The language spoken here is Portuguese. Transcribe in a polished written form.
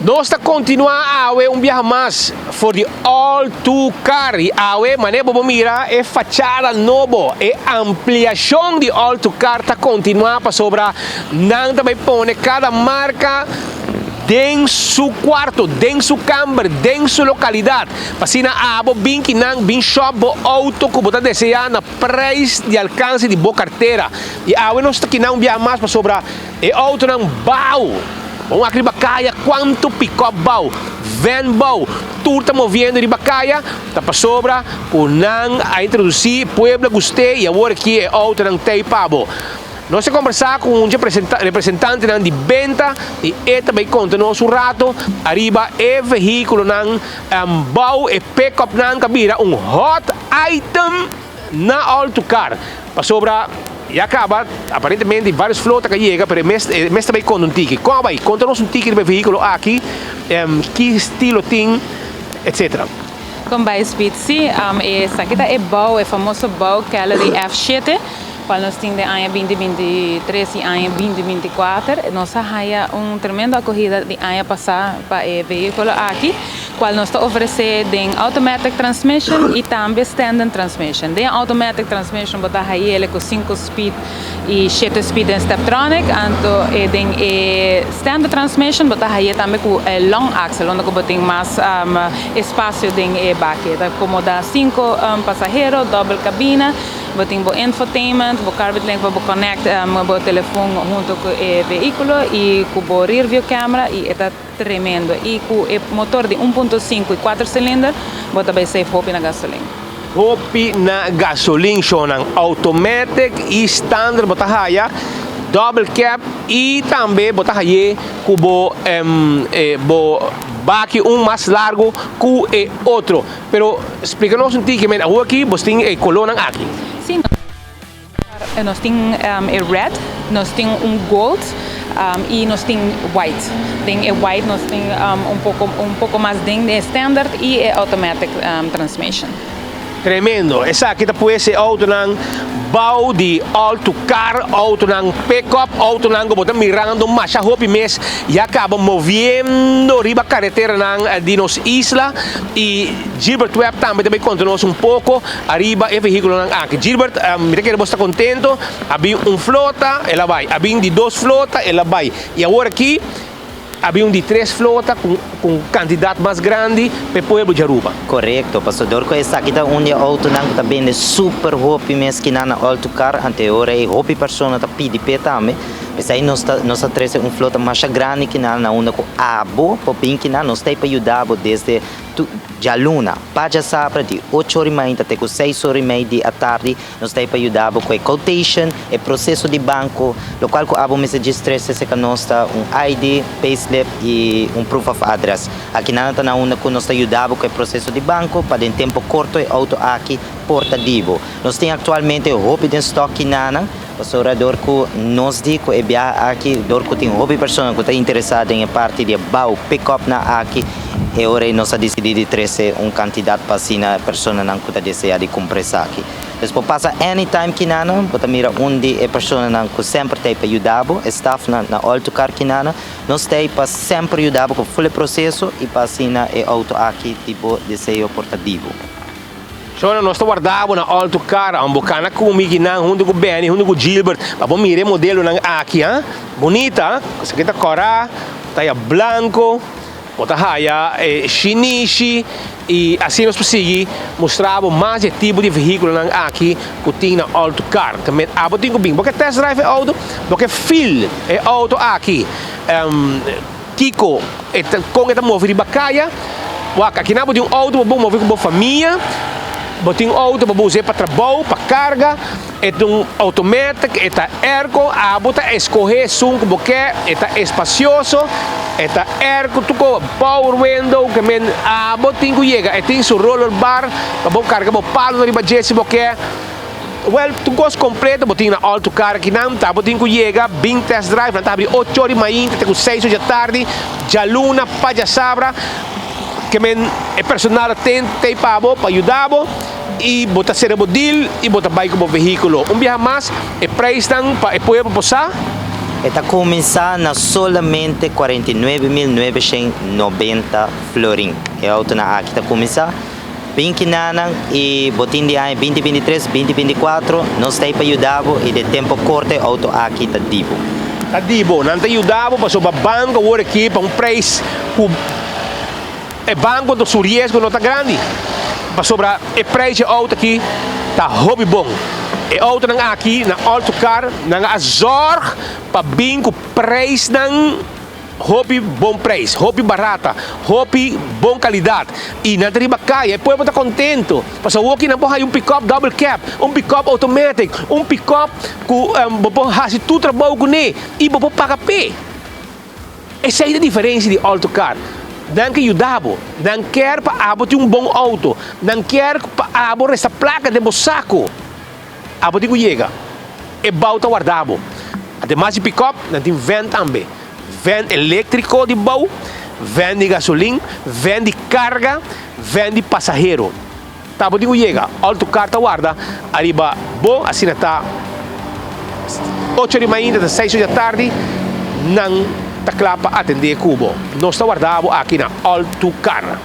Nós está continuar a viaje mais for the All2Car e a maneira para mira é fachada novo é ampliação de All2Car está continuar para sobrar não também põe cada marca dentro seu quarto, dentro sua câmara, dentro sua localidade. Assim, a bem que não bem shop bo auto que você deseja na preço de alcance de boa carteira. E a não está que não via mais para sobrar e auto não bau. Vamos aqui bacaia quanto pick-up bau, van bau, tudo está movendo de bacaia, tá para sobra, por não a introduzir pueblo gostei e agora aqui é auto não tem pabo. Nós vamos conversar com um representante de venda e ele também conta nosso rato arriba é veículo não bau e pick-up não cabira hot item na All2Car para sobra e acaba aparentemente vários flotas que chegam mas também conta um ticket como vai conta-nos um ticket de veículo aqui que estilo tem etc. Com vai speed sim essa aqui é bau é famoso bau que é de F7 qual nós temos de ano 2023 e ano 2024, nós temos tremenda acolhida de ano passado para o veículo aqui, qual nós oferecemos de automatic transmission e também standard transmission. De automatic transmission, botar aí ele com 5 speed e 7 speed em Steptronic, então de standard transmission, botar aí também com long axle, onde botar mais espaço de baqueta, como dá 5 passageiros, double cabina. Botem o infotainment, o carpet link, o connect o telefone junto com o veículo e com o rear view camera e é tremendo. E com o motor de 1.5 e 4 cilindros, bota bem safe hopi na gasolina. Hopi na gasolina, sonan automatic e standard bota raia, double cab e também bota raia com o baque mais largo que o outro. Pero explica-nos um pouquinho, aqui você tem coluna aqui. Sim, nós temos red, nós temos gold e nós temos white. Tem white, nós temos pouco mais de standard e automatic transmission. Tremendo. Essa aqui pode ser auto ng bau de All2Car, auto ng pick-up, auto ng botar mirando mas a hopi mes e acaba movendo riba carretera ng dinos isla e Gilbert Webb também conta-nos pouco arriba e veículo ng aqui. Gilbert, mira que ele está contento, havia flota, ela vai, havia de 2 flota, ela vai. E agora aqui havia de 3 flotas com candidato mais grande para o povo de Aruba. Correto, pastor. Com essa aqui onde auto não também é super hopi mes que na All2Car anterior é hopi persona tá pedi também. Mas aí nós traz flota mais grande que na onda com abo, popin que nós tem para ajudar desde já luna, para sabra de 8h30 até 6h30 da tarde, nós temos para ajudar com a quotation, o processo de banco, o qual que abo me registra que nós ID, payslip e proof of address. Aqui na onda que nós ajudamos com o processo de banco, para em tempo curto e auto aqui portativo. Nós temos atualmente o hobby de estoque na orador que nós digo é aqui dor que tem hobby pessoa que está interessada em parte de bau pick-up na aqui e ora nós decidimos trazer candidato para a pessoa que está desejando comprar aqui. Depois passa anytime que nana, bota mira onde a pessoa que sempre tem para ajudar, staff na All2Car que nana, nós tem para sempre ajudar com o full processo e para é auto aqui tipo desejo portativo. So, nós guardamos na All2Car, ang bukana comigo na junto com Benny, junto com Gilbert. Vamos mirar modelo ng aqui, bonita, kasi kita cora, taya blanco, bota haya, shinishi, e assim nós prosseguimos mostramos mais de tipo de veículo ng aqui que tem na All2Car. Também abo tem bem, porque test drive é auto, porque feel é auto aqui. Kiko, com esta mover de bacaia, aqui na tem auto, vamos mover com a família. Botin auto para usar para trabalho, para carga, é automático, é airco, a bota escolher som que você é espacioso, é airco, tu com power window, que men a botin que chega, tem seu roller bar, para você carga, para palo de budget você well, tu gosto completo, botin na All2Car aqui não, tá, botin que chega, bem test drive, não tá abre 8h30, até 6h da tarde, já luna, para sabra, que é personal tem para ajudar e botar cerebodil e botar bike como veículo. Viaje mais é preço para o povo passar Está começando na solamente 49.990 florin. É a auto na aqui está começando. Bem que nanang e botin de ano 2023, 2024, nós está para ajudar e de tempo curto auto aqui está divo. Adibo, não te ajudava para sobre banco agora aqui para preço é banco do seu risco não está grande para sobre o preço auto aqui está hobby bom e auto não aqui na auto car não azor para bingo preço não hobby bom preço, hobby barata, hobby bom qualidade e na triba cai, depois você está contento porque o aqui não pode pick-up double cab, pick-up automatic, pick-up que você faz tudo trabalho com ele e você paga pé. Essa é a diferença de autocar. Não que ajudava, não quer para ter bom auto, não quer para essa placa de saco. Abo digo chega, é bauta guardado. Ademais de pick-up, não tem van também. Van elétrico de bau, van de gasolina, van de carga, van de passageiro. Tá, digo chega, autocar tá guarda, arriba bom, assim está 8 da manhã, até 6 da tarde, não está claro para atender Cubo. Nós está guardado aqui na autocar.